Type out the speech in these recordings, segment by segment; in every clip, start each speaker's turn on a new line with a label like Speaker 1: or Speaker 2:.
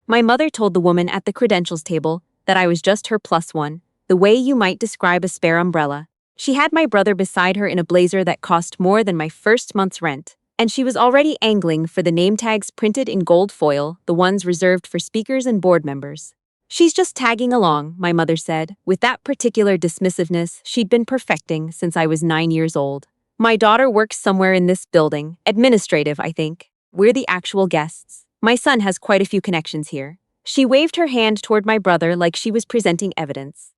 Speaker 1: My mother told the woman at the credentials table that I was just her plus one, the way you might describe a spare umbrella. She had my brother beside her in a blazer that cost more than my first month's rent, and she was already angling for the name tags printed in gold foil, the ones reserved for speakers and board members. She's just tagging along, my mother said, with that particular dismissiveness she'd been perfecting since I was 9 years old. My daughter works somewhere in this building, administrative, I think. We're the actual guests. My son has quite a few connections here. She waved her hand toward my brother like she was presenting evidence.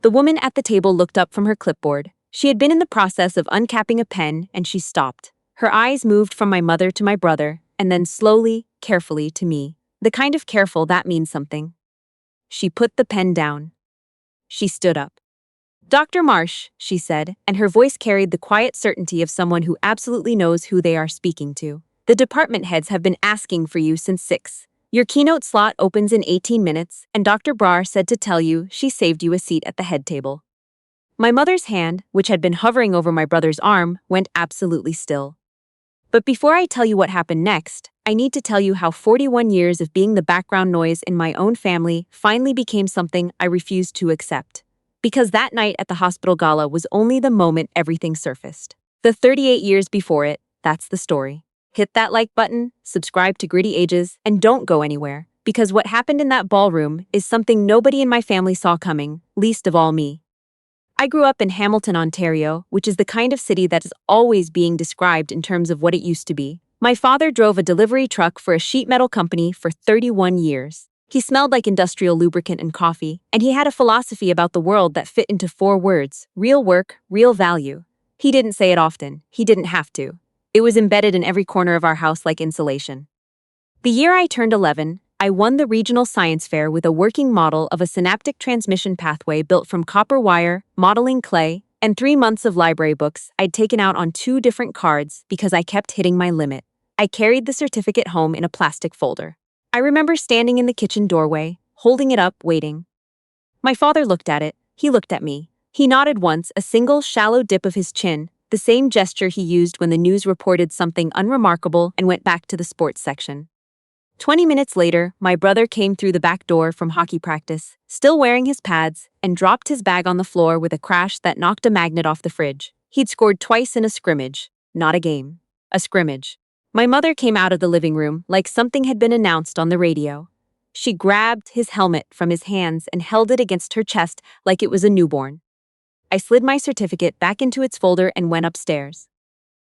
Speaker 1: The woman at the table looked up from her clipboard. She had been in the process of uncapping a pen, and she stopped. Her eyes moved from my mother to my brother, and then slowly, carefully to me. The kind of careful that means something. She put the pen down. She stood up. "Dr. Marsh," she said, and her voice carried the quiet certainty of someone who absolutely knows who they are speaking to. "The department heads have been asking for you since 6. Your keynote slot opens in 18 minutes, and Dr. Brar said to tell you she saved you a seat at the head table." My mother's hand, which had been hovering over my brother's arm, went absolutely still. But before I tell you what happened next, I need to tell you how 41 years of being the background noise in my own family finally became something I refused to accept. Because that night at the hospital gala was only the moment everything surfaced. The 38 years before it, that's the story. Hit that like button, subscribe to Gritty Ages, and don't go anywhere, because what happened in that ballroom is something nobody in my family saw coming, least of all me. I grew up in Hamilton, Ontario, which is the kind of city that is always being described in terms of what it used to be. My father drove a delivery truck for a sheet metal company for 31 years. He smelled like industrial lubricant and coffee, and he had a philosophy about the world that fit into 4 words: real work, real value. He didn't say it often. He didn't have to. It was embedded in every corner of our house like insulation. The year I turned 11, I won the regional science fair with a working model of a synaptic transmission pathway built from copper wire, modeling clay, and 3 months of library books I'd taken out on 2 different cards because I kept hitting my limit. I carried the certificate home in a plastic folder. I remember standing in the kitchen doorway, holding it up, waiting. My father looked at it. He looked at me. He nodded once, a single shallow dip of his chin, the same gesture he used when the news reported something unremarkable, and went back to the sports section. 20 minutes later, my brother came through the back door from hockey practice, still wearing his pads, and dropped his bag on the floor with a crash that knocked a magnet off the fridge. He'd scored twice in a scrimmage. Not a game. A scrimmage. My mother came out of the living room like something had been announced on the radio. She grabbed his helmet from his hands and held it against her chest like it was a newborn. I slid my certificate back into its folder and went upstairs.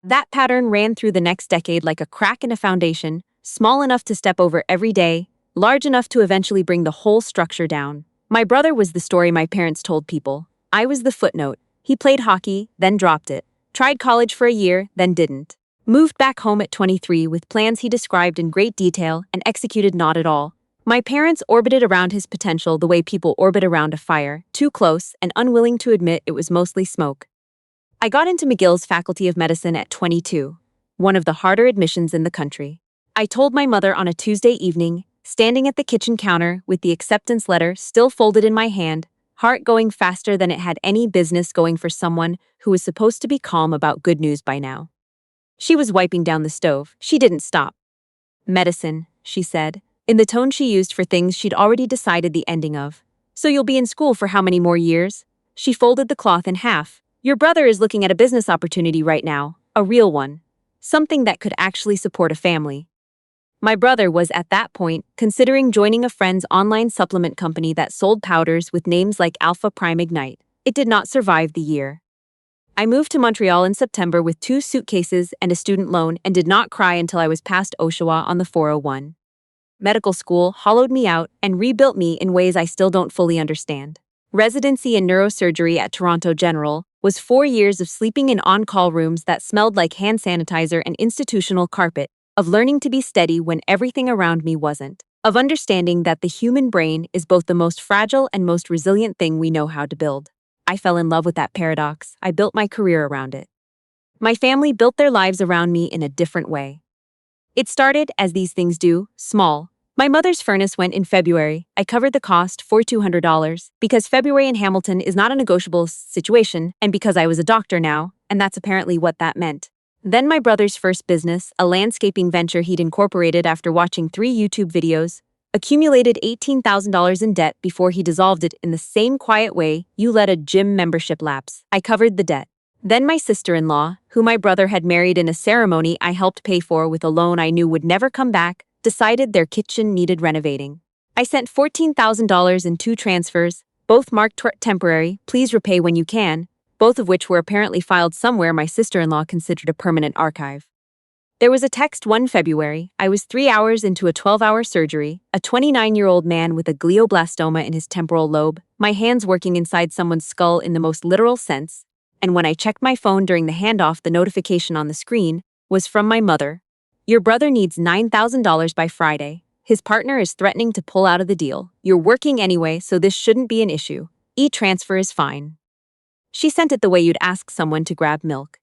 Speaker 1: That pattern ran through the next decade like a crack in a foundation, small enough to step over every day, large enough to eventually bring the whole structure down. My brother was the story my parents told people. I was the footnote. He played hockey, then dropped it. Tried college for a year, then didn't. Moved back home at 23 with plans he described in great detail and executed not at all. My parents orbited around his potential the way people orbit around a fire, too close and unwilling to admit it was mostly smoke. I got into McGill's Faculty of Medicine at 22, one of the harder admissions in the country. I told my mother on a Tuesday evening, standing at the kitchen counter with the acceptance letter still folded in my hand, heart going faster than it had any business going for someone who was supposed to be calm about good news by now. She was wiping down the stove. She didn't stop. "Medicine," she said, in the tone she used for things she'd already decided the ending of. "So you'll be in school for how many more years?" She folded the cloth in half. "Your brother is looking at a business opportunity right now, a real one. Something that could actually support a family." My brother was at that point considering joining a friend's online supplement company that sold powders with names like Alpha Prime Ignite. It did not survive the year. I moved to Montreal in September with 2 suitcases and a student loan and did not cry until I was past Oshawa on the 401. Medical school hollowed me out and rebuilt me in ways I still don't fully understand. Residency in neurosurgery at Toronto General was 4 years of sleeping in on-call rooms that smelled like hand sanitizer and institutional carpet, of learning to be steady when everything around me wasn't, of understanding that the human brain is both the most fragile and most resilient thing we know how to build. I fell in love with that paradox. I built my career around it. My family built their lives around me in a different way. It started, as these things do, small. My mother's furnace went in February. I covered the cost for $200 because February in Hamilton is not a negotiable situation, and because I was a doctor now, and that's apparently what that meant. Then my brother's first business, a landscaping venture he'd incorporated after watching 3 YouTube videos, Accumulated $18,000 in debt before he dissolved it in the same quiet way you let a gym membership lapse. I covered the debt. Then my sister-in-law, who my brother had married in a ceremony I helped pay for with a loan I knew would never come back, decided their kitchen needed renovating. I sent $14,000 in 2 transfers, both marked temporary, please repay when you can, both of which were apparently filed somewhere my sister-in-law considered a permanent archive. There was a text one February. I was 3 hours into a 12-hour surgery, a 29-year-old man with a glioblastoma in his temporal lobe, my hands working inside someone's skull in the most literal sense, and when I checked my phone during the handoff, the notification on the screen was from my mother. Your brother needs $9,000 by Friday. His partner is threatening to pull out of the deal. You're working anyway, so this shouldn't be an issue. E-transfer is fine. She sent it the way you'd ask someone to grab milk.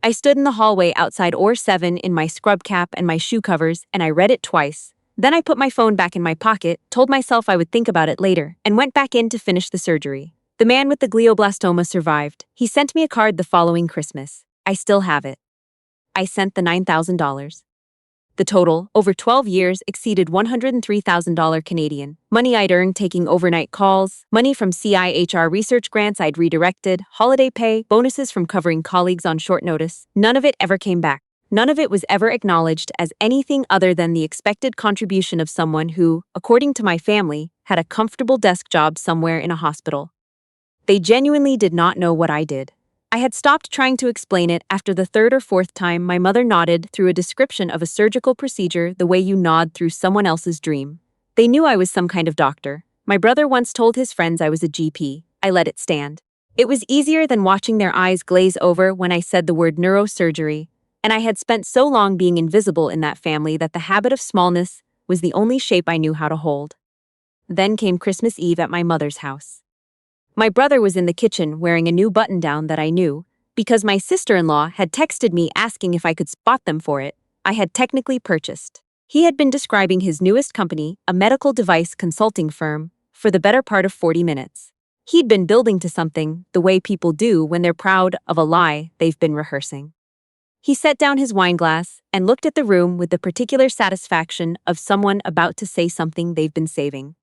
Speaker 1: I stood in the hallway outside or 7 in my scrub cap and my shoe covers, and I read it twice. Then I put my phone back in my pocket, told myself I would think about it later, and went back in to finish the surgery. The man with the glioblastoma survived. He sent me a card the following Christmas. I still have it. I sent the $9,000. The total, over 12 years, exceeded $103,000 Canadian. Money I'd earned taking overnight calls, money from CIHR research grants I'd redirected, holiday pay, bonuses from covering colleagues on short notice. None of it ever came back. None of it was ever acknowledged as anything other than the expected contribution of someone who, according to my family, had a comfortable desk job somewhere in a hospital. They genuinely did not know what I did. I had stopped trying to explain it after the 3rd or 4th time my mother nodded through a description of a surgical procedure the way you nod through someone else's dream. They knew I was some kind of doctor. My brother once told his friends I was a GP. I let it stand. It was easier than watching their eyes glaze over when I said the word neurosurgery, and I had spent so long being invisible in that family that the habit of smallness was the only shape I knew how to hold. Then came Christmas Eve at my mother's house. My brother was in the kitchen wearing a new button-down that I knew, because my sister-in-law had texted me asking if I could spot them for it. I had technically purchased. He had been describing his newest company, a medical device consulting firm, for the better part of 40 minutes. He'd been building to something, the way people do when they're proud of a lie they've been rehearsing. He set down his wine glass and looked at the room with the particular satisfaction of someone about to say something they've been saving.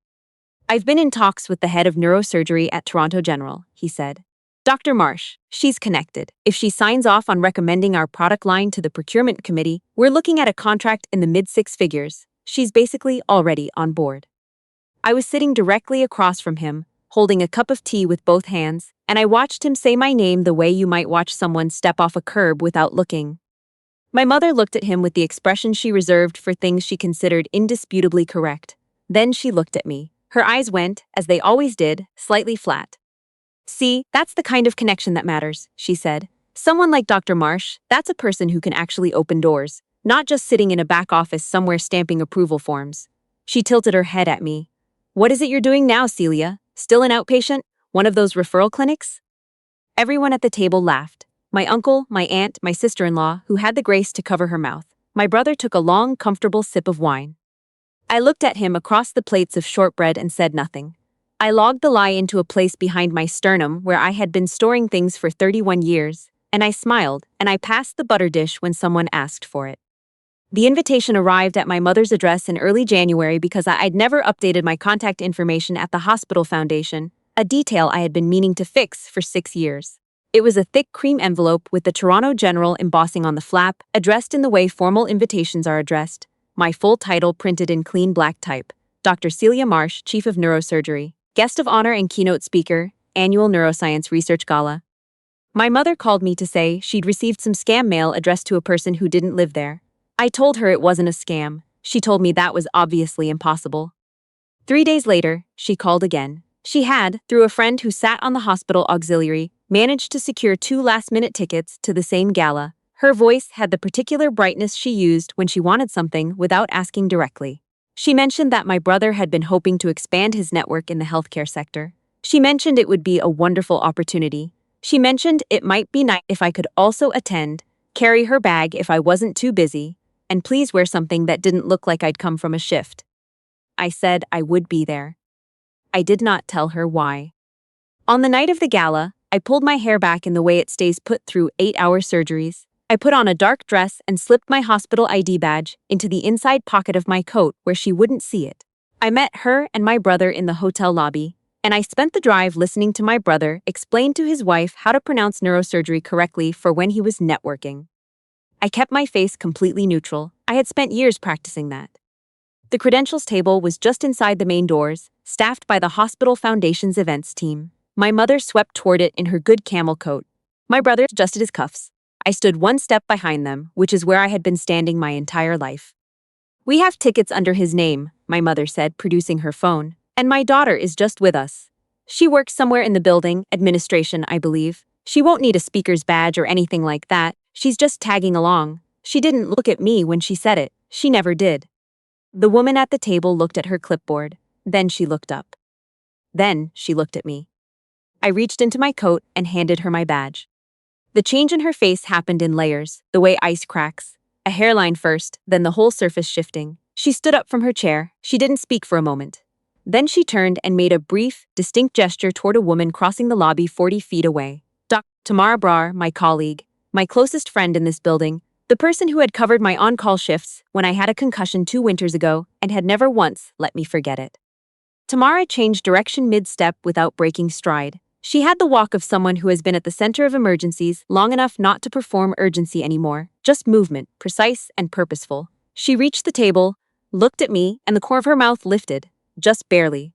Speaker 1: I've been in talks with the head of neurosurgery at Toronto General, he said. Dr. Marsh, she's connected. If she signs off on recommending our product line to the procurement committee, we're looking at a contract in the mid-6 figures. She's basically already on board. I was sitting directly across from him, holding a cup of tea with both hands, and I watched him say my name the way you might watch someone step off a curb without looking. My mother looked at him with the expression she reserved for things she considered indisputably correct. Then she looked at me. Her eyes went, as they always did, slightly flat. See, that's the kind of connection that matters, she said. Someone like Dr. Marsh, that's a person who can actually open doors, not just sitting in a back office somewhere stamping approval forms. She tilted her head at me. What is it you're doing now, Celia? Still an outpatient? One of those referral clinics? Everyone at the table laughed. My uncle, my aunt, my sister-in-law, who had the grace to cover her mouth. My brother took a long, comfortable sip of wine. I looked at him across the plates of shortbread and said nothing. I logged the lie into a place behind my sternum where I had been storing things for 31 years, and I smiled, and I passed the butter dish when someone asked for it. The invitation arrived at my mother's address in early January because I'd never updated my contact information at the hospital foundation, a detail I had been meaning to fix for 6 years. It was a thick cream envelope with the Toronto General embossing on the flap, addressed in the way formal invitations are addressed. My full title printed in clean black type. Dr. Celia Marsh, Chief of Neurosurgery, Guest of Honor and Keynote Speaker, Annual Neuroscience Research Gala. My mother called me to say she'd received some scam mail addressed to a person who didn't live there. I told her it wasn't a scam. She told me that was obviously impossible. 3 days later, she called again. She had, through a friend who sat on the hospital auxiliary, managed to secure 2 last-minute tickets to the same gala. Her voice had the particular brightness she used when she wanted something without asking directly. She mentioned that my brother had been hoping to expand his network in the healthcare sector. She mentioned it would be a wonderful opportunity. She mentioned it might be nice if I could also attend, carry her bag if I wasn't too busy, and please wear something that didn't look like I'd come from a shift. I said I would be there. I did not tell her why. On the night of the gala, I pulled my hair back in the way it stays put through 8-hour surgeries. I put on a dark dress and slipped my hospital ID badge into the inside pocket of my coat where she wouldn't see it. I met her and my brother in the hotel lobby, and I spent the drive listening to my brother explain to his wife how to pronounce neurosurgery correctly for when he was networking. I kept my face completely neutral. I had spent years practicing that. The credentials table was just inside the main doors, staffed by the Hospital Foundation's events team. My mother swept toward it in her good camel coat. My brother adjusted his cuffs. I stood one step behind them, which is where I had been standing my entire life. "We have tickets under his name," my mother said, producing her phone. "And my daughter is just with us. She works somewhere in the building, administration, I believe. She won't need a speaker's badge or anything like that. She's just tagging along. She didn't look at me when she said it. She never did." The woman at the table looked at her clipboard. Then she looked up. Then she looked at me. I reached into my coat and handed her my badge. The change in her face happened in layers, the way ice cracks. A hairline first, then the whole surface shifting. She stood up from her chair. She didn't speak for a moment. Then she turned and made a brief, distinct gesture toward a woman crossing the lobby 40 feet away. Dr. Tamara Brar, my colleague, my closest friend in this building, the person who had covered my on-call shifts when I had a concussion 2 winters ago and had never once let me forget it. Tamara changed direction mid-step without breaking stride. She had the walk of someone who has been at the center of emergencies long enough not to perform urgency anymore, just movement, precise and purposeful. She reached the table, looked at me, and the corner of her mouth lifted, just barely.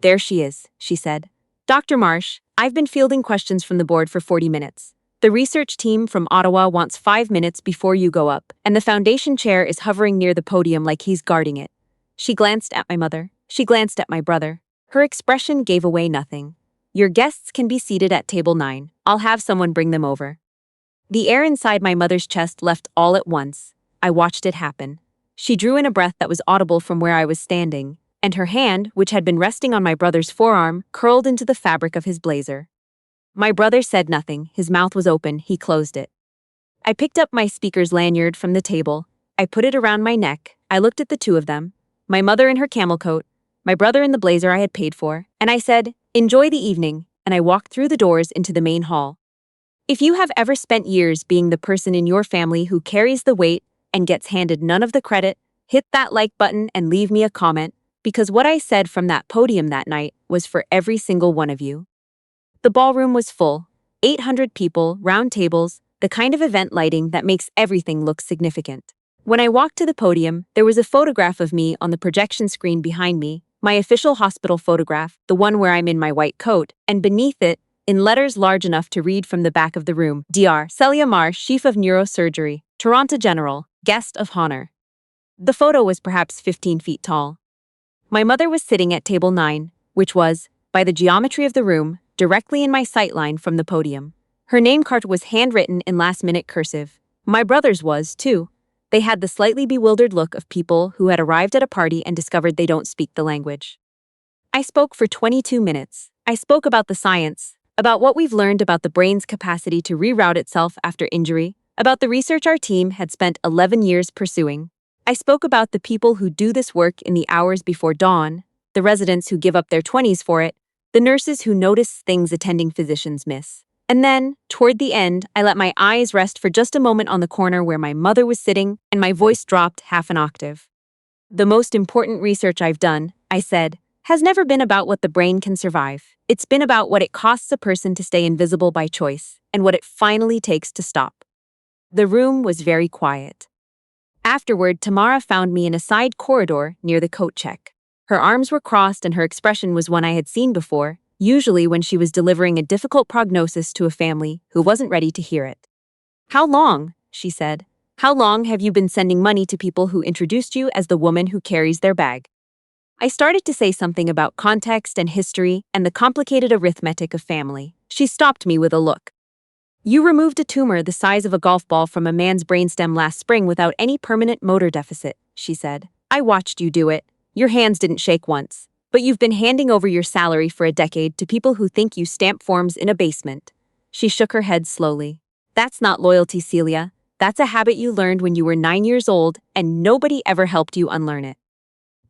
Speaker 1: "There she is," she said. "Dr. Marsh, I've been fielding questions from the board for 40 minutes. The research team from Ottawa wants 5 minutes before you go up, and the foundation chair is hovering near the podium like he's guarding it." She glanced at my mother. She glanced at my brother. Her expression gave away nothing. "Your guests can be seated at table 9. I'll have someone bring them over." The air inside my mother's chest left all at once. I watched it happen. She drew in a breath that was audible from where I was standing, and her hand, which had been resting on my brother's forearm, curled into the fabric of his blazer. My brother said nothing. His mouth was open. He closed it. I picked up my speaker's lanyard from the table. I put it around my neck. I looked at the two of them, my mother in her camel coat, my brother in the blazer I had paid for, and I said, "Enjoy the evening," and I walked through the doors into the main hall. If you have ever spent years being the person in your family who carries the weight and gets handed none of the credit, hit that like button and leave me a comment, because what I said from that podium that night was for every single one of you. The ballroom was full. 800 people, round tables, the kind of event lighting that makes everything look significant. When I walked to the podium, there was a photograph of me on the projection screen behind me, my official hospital photograph, the one where I'm in my white coat, and beneath it, in letters large enough to read from the back of the room, Dr. Celia Marsh, Chief of Neurosurgery, Toronto General, Guest of Honor. The photo was perhaps 15 feet tall. My mother was sitting at table 9, which was, by the geometry of the room, directly in my sightline from the podium. Her name card was handwritten in last-minute cursive. My brother's was, too. They had the slightly bewildered look of people who had arrived at a party and discovered they don't speak the language. I spoke for 22 minutes. I spoke about the science, about what we've learned about the brain's capacity to reroute itself after injury, about the research our team had spent 11 years pursuing. I spoke about the people who do this work in the hours before dawn, the residents who give up their 20s for it, the nurses who notice things attending physicians miss. And then, toward the end, I let my eyes rest for just a moment on the corner where my mother was sitting, and my voice dropped half an octave. "The most important research I've done," I said, "has never been about what the brain can survive. It's been about what it costs a person to stay invisible by choice, and what it finally takes to stop." The room was very quiet. Afterward, Tamara found me in a side corridor near the coat check. Her arms were crossed and her expression was one I had seen before, usually when she was delivering a difficult prognosis to a family who wasn't ready to hear it. "How long?" she said. "How long have you been sending money to people who introduced you as the woman who carries their bag?" I started to say something about context and history and the complicated arithmetic of family. She stopped me with a look. "You removed a tumor the size of a golf ball from a man's brainstem last spring without any permanent motor deficit," she said. "I watched you do it. Your hands didn't shake once. But you've been handing over your salary for a decade to people who think you stamp forms in a basement." She shook her head slowly. "That's not loyalty, Celia. That's a habit you learned when you were 9 years old, and nobody ever helped you unlearn it."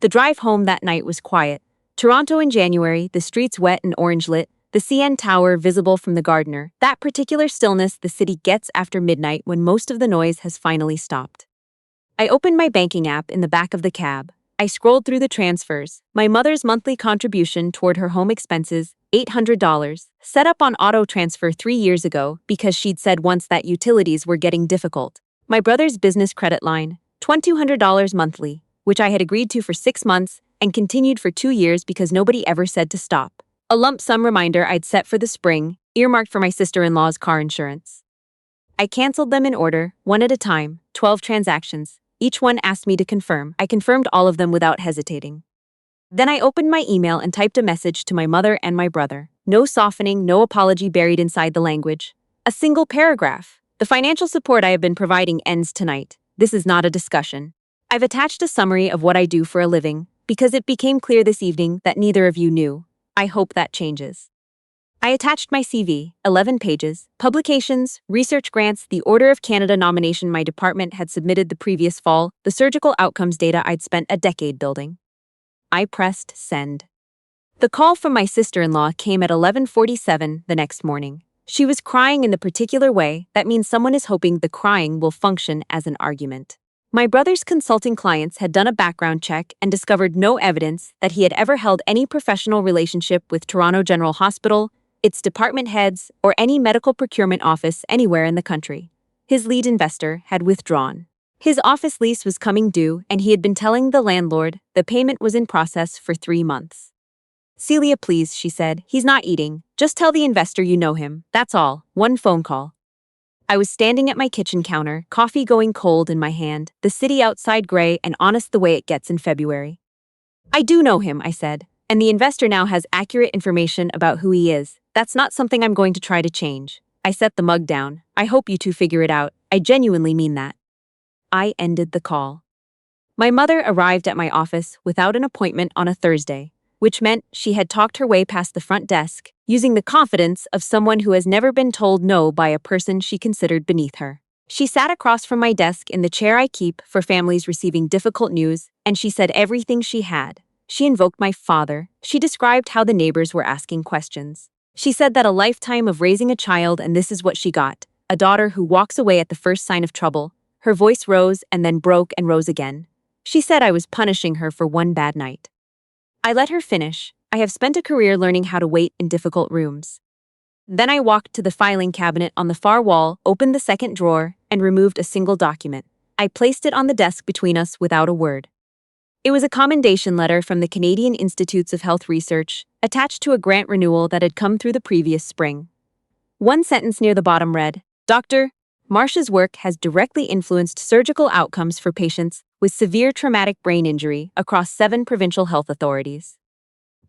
Speaker 1: The drive home that night was quiet. Toronto in January, the streets wet and orange lit, the CN Tower visible from the Gardiner, that particular stillness the city gets after midnight when most of the noise has finally stopped. I opened my banking app in the back of the cab. I scrolled through the transfers. My mother's monthly contribution toward her home expenses, $800, set up on auto transfer 3 years ago because she'd said once that utilities were getting difficult. My brother's business credit line, $2,200 monthly, which I had agreed to for 6 months and continued for 2 years because nobody ever said to stop. A lump sum reminder I'd set for the spring, earmarked for my sister-in-law's car insurance. I canceled them in order, one at a time, 12 transactions. Each one asked me to confirm. I confirmed all of them without hesitating. Then I opened my email and typed a message to my mother and my brother. No softening, no apology buried inside the language. A single paragraph. The financial support I have been providing ends tonight. This is not a discussion. I've attached a summary of what I do for a living, because it became clear this evening that neither of you knew. I hope that changes. I attached my CV, 11 pages, publications, research grants, the Order of Canada nomination my department had submitted the previous fall, the surgical outcomes data I'd spent a decade building. I pressed send. The call from my sister-in-law came at 11:47 the next morning. She was crying in the particular way that means someone is hoping the crying will function as an argument. My brother's consulting clients had done a background check and discovered no evidence that he had ever held any professional relationship with Toronto General Hospital, its department heads, or any medical procurement office anywhere in the country. His lead investor had withdrawn. His office lease was coming due, and he had been telling the landlord the payment was in process for 3 months. "Celia, please," she said, "he's not eating. Just tell the investor you know him. That's all. One phone call." I was standing at my kitchen counter, coffee going cold in my hand, the city outside gray and honest the way it gets in February. "I do know him," I said, "and the investor now has accurate information about who he is. That's not something I'm going to try to change." I set the mug down. "I hope you two figure it out. I genuinely mean that." I ended the call. My mother arrived at my office without an appointment on a Thursday, which meant she had talked her way past the front desk, using the confidence of someone who has never been told no by a person she considered beneath her. She sat across from my desk in the chair I keep for families receiving difficult news, and she said everything she had. She invoked my father. She described how the neighbors were asking questions. She said that a lifetime of raising a child, and this is what she got: a daughter who walks away at the first sign of trouble. Her voice rose and then broke and rose again. She said I was punishing her for one bad night. I let her finish. I have spent a career learning how to wait in difficult rooms. Then I walked to the filing cabinet on the far wall, opened the second drawer, and removed a single document. I placed it on the desk between us without a word. It was a commendation letter from the Canadian Institutes of Health Research, attached to a grant renewal that had come through the previous spring. One sentence near the bottom read, "Dr. Marsh's work has directly influenced surgical outcomes for patients with severe traumatic brain injury across 7 provincial health authorities."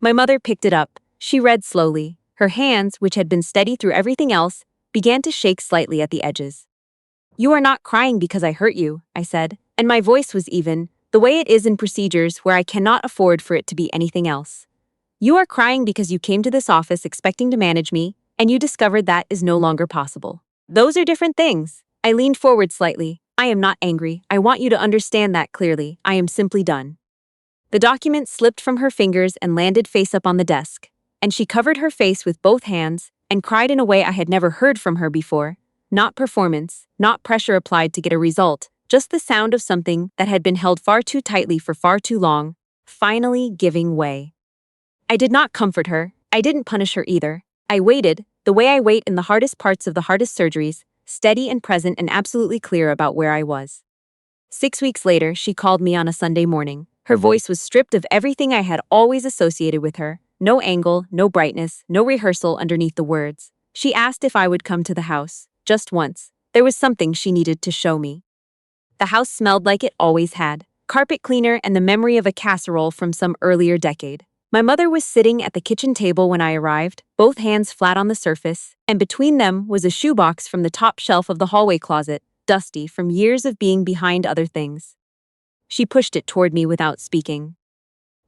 Speaker 1: My mother picked it up. She read slowly. Her hands, which had been steady through everything else, began to shake slightly at the edges. "You are not crying because I hurt you," I said, and my voice was even, the way it is in procedures where I cannot afford for it to be anything else. "You are crying because you came to this office expecting to manage me, and you discovered that is no longer possible. Those are different things." I leaned forward slightly. "I am not angry. I want you to understand that clearly. I am simply done." The document slipped from her fingers and landed face up on the desk, and she covered her face with both hands and cried in a way I had never heard from her before. Not performance, not pressure applied to get a result, just the sound of something that had been held far too tightly for far too long, finally giving way. I did not comfort her. I didn't punish her either. I waited, the way I wait in the hardest parts of the hardest surgeries, steady and present and absolutely clear about where I was. 6 weeks later, she called me on a Sunday morning. Her voice was stripped of everything I had always associated with her. No angle, no brightness, no rehearsal underneath the words. She asked if I would come to the house, just once. There was something she needed to show me. The house smelled like it always had. Carpet cleaner and the memory of a casserole from some earlier decade. My mother was sitting at the kitchen table when I arrived, both hands flat on the surface, and between them was a shoebox from the top shelf of the hallway closet, dusty from years of being behind other things. She pushed it toward me without speaking.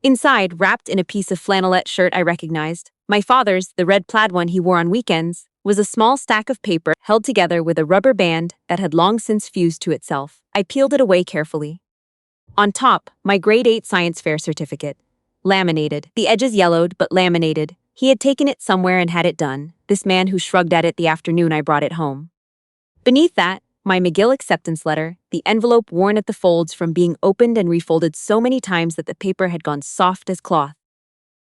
Speaker 1: Inside, wrapped in a piece of flannelette shirt I recognized, my father's, the red plaid one he wore on weekends, was a small stack of paper held together with a rubber band that had long since fused to itself. I peeled it away carefully. On top, my grade 8 science fair certificate. Laminated, the edges yellowed but laminated. He had taken it somewhere and had it done, this man who shrugged at it the afternoon I brought it home. Beneath that, My McGill acceptance letter, the envelope worn at the folds from being opened and refolded so many times that the paper had gone soft as cloth.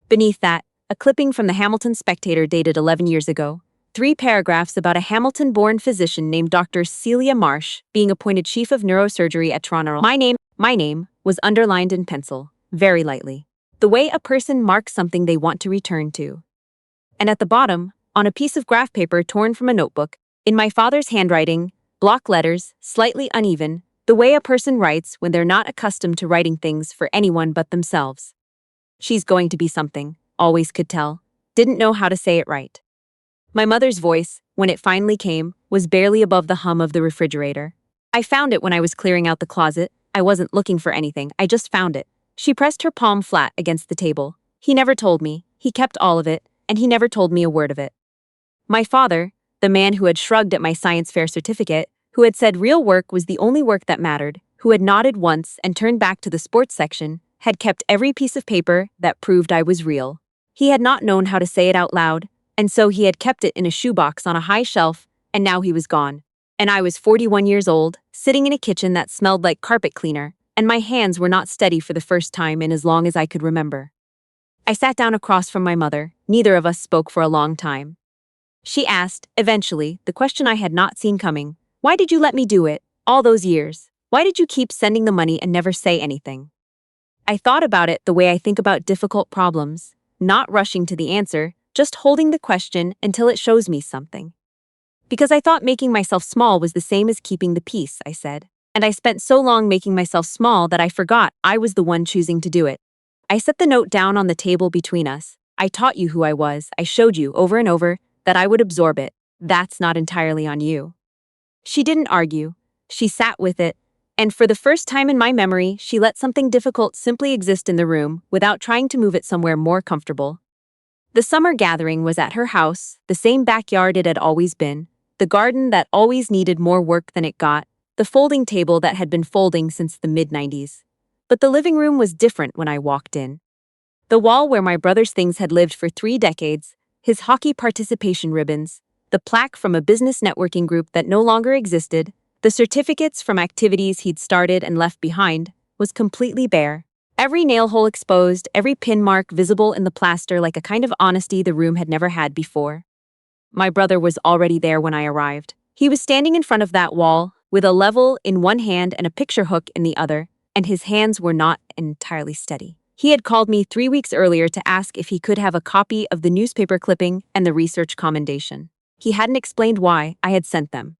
Speaker 1: Beneath that, a clipping from the Hamilton Spectator dated 11 years ago. 3 paragraphs about a Hamilton-born physician named Dr. Celia Marsh being appointed chief of neurosurgery at Toronto. My name was underlined in pencil, very lightly. The way a person marks something they want to return to. And at the bottom, on a piece of graph paper torn from a notebook, in my father's handwriting, block letters, slightly uneven, the way a person writes when they're not accustomed to writing things for anyone but themselves. She's going to be something, always could tell, didn't know how to say it right. My mother's voice, when it finally came, was barely above the hum of the refrigerator. I found it when I was clearing out the closet. I wasn't looking for anything, I just found it. She pressed her palm flat against the table. He never told me, he kept all of it, and he never told me a word of it. My father, the man who had shrugged at my science fair certificate, who had said real work was the only work that mattered, who had nodded once and turned back to the sports section, had kept every piece of paper that proved I was real. He had not known how to say it out loud, and so he had kept it in a shoebox on a high shelf, and now he was gone. And I was 41 years old, sitting in a kitchen that smelled like carpet cleaner, and my hands were not steady for the first time in as long as I could remember. I sat down across from my mother. Neither of us spoke for a long time. She asked, eventually, the question I had not seen coming. Why did you let me do it, all those years? Why did you keep sending the money and never say anything? I thought about it the way I think about difficult problems, not rushing to the answer, just holding the question until it shows me something. Because I thought making myself small was the same as keeping the peace, I said. And I spent so long making myself small that I forgot I was the one choosing to do it. I set the note down on the table between us. I taught you who I was. I showed you over and over that I would absorb it. That's not entirely on you. She didn't argue. She sat with it. And for the first time in my memory, she let something difficult simply exist in the room without trying to move it somewhere more comfortable. The summer gathering was at her house, the same backyard it had always been, the garden that always needed more work than it got, the folding table that had been folding since the mid-90s. But the living room was different when I walked in. The wall where my brother's things had lived for 3 decades, his hockey participation ribbons, the plaque from a business networking group that no longer existed, the certificates from activities he'd started and left behind, was completely bare. Every nail hole exposed, every pin mark visible in the plaster like a kind of honesty the room had never had before. My brother was already there when I arrived. He was standing in front of that wall, with a level in one hand and a picture hook in the other, and his hands were not entirely steady. He had called me 3 weeks earlier to ask if he could have a copy of the newspaper clipping and the research commendation. He hadn't explained why I had sent them.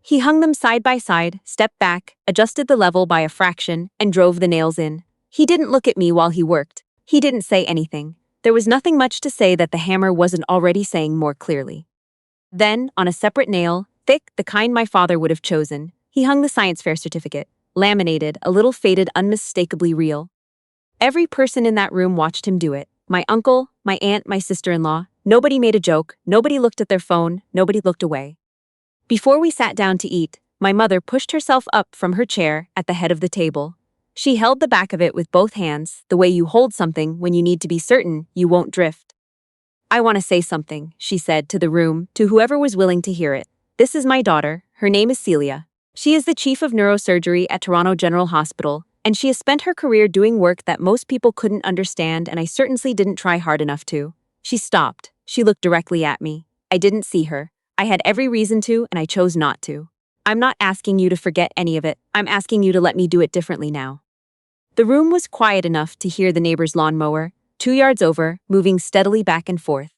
Speaker 1: He hung them side by side, stepped back, adjusted the level by a fraction, and drove the nails in. He didn't look at me while he worked. He didn't say anything. There was nothing much to say that the hammer wasn't already saying more clearly. Then, on a separate nail, thick, the kind my father would have chosen, he hung the science fair certificate, laminated, a little faded, unmistakably real. Every person in that room watched him do it. My uncle, my aunt, my sister-in-law. Nobody made a joke, nobody looked at their phone, nobody looked away. Before we sat down to eat, my mother pushed herself up from her chair at the head of the table. She held the back of it with both hands, the way you hold something when you need to be certain you won't drift. I want to say something, she said to the room, to whoever was willing to hear it. This is my daughter. Her name is Celia. She is the chief of neurosurgery at Toronto General Hospital, and she has spent her career doing work that most people couldn't understand, and I certainly didn't try hard enough to. She stopped. She looked directly at me. I didn't see her. I had every reason to, and I chose not to. I'm not asking you to forget any of it. I'm asking you to let me do it differently now. The room was quiet enough to hear the neighbor's lawnmower, 2 yards over, moving steadily back and forth.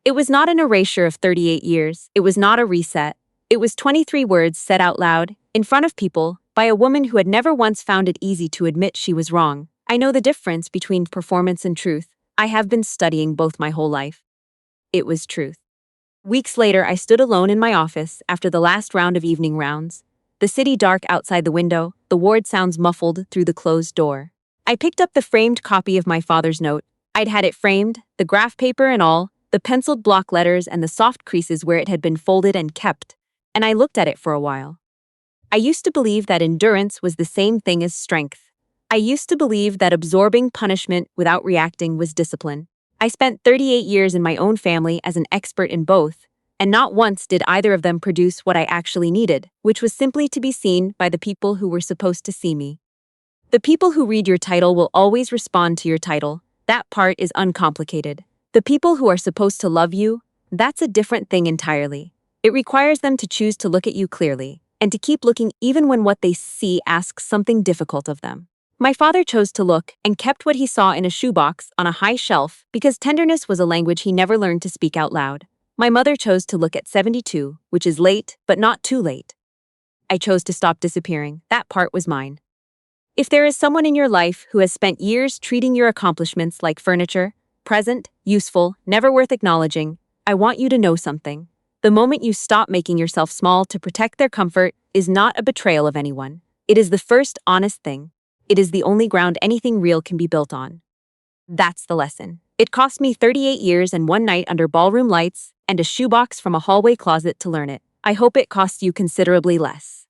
Speaker 1: It was not an erasure of 38 years. It was not a reset. It was 23 words said out loud, in front of people, by a woman who had never once found it easy to admit she was wrong. I know the difference between performance and truth. I have been studying both my whole life. It was truth. Weeks later, I stood alone in my office after the last round of evening rounds. The city dark outside the window, the ward sounds muffled through the closed door. I picked up the framed copy of my father's note. I'd had it framed, the graph paper and all, the penciled block letters and the soft creases where it had been folded and kept, and I looked at it for a while. I used to believe that endurance was the same thing as strength. I used to believe that absorbing punishment without reacting was discipline. I spent 38 years in my own family as an expert in both, and not once did either of them produce what I actually needed, which was simply to be seen by the people who were supposed to see me. The people who read your title will always respond to your title. That part is uncomplicated. The people who are supposed to love you, that's a different thing entirely. It requires them to choose to look at you clearly, and to keep looking even when what they see asks something difficult of them. My father chose to look and kept what he saw in a shoebox on a high shelf because tenderness was a language he never learned to speak out loud. My mother chose to look at 72, which is late, but not too late. I chose to stop disappearing. That part was mine. If there is someone in your life who has spent years treating your accomplishments like furniture, present, useful, never worth acknowledging, I want you to know something. The moment you stop making yourself small to protect their comfort is not a betrayal of anyone. It is the first honest thing. It is the only ground anything real can be built on. That's the lesson. It cost me 38 years and one night under ballroom lights and a shoebox from a hallway closet to learn it. I hope it costs you considerably less.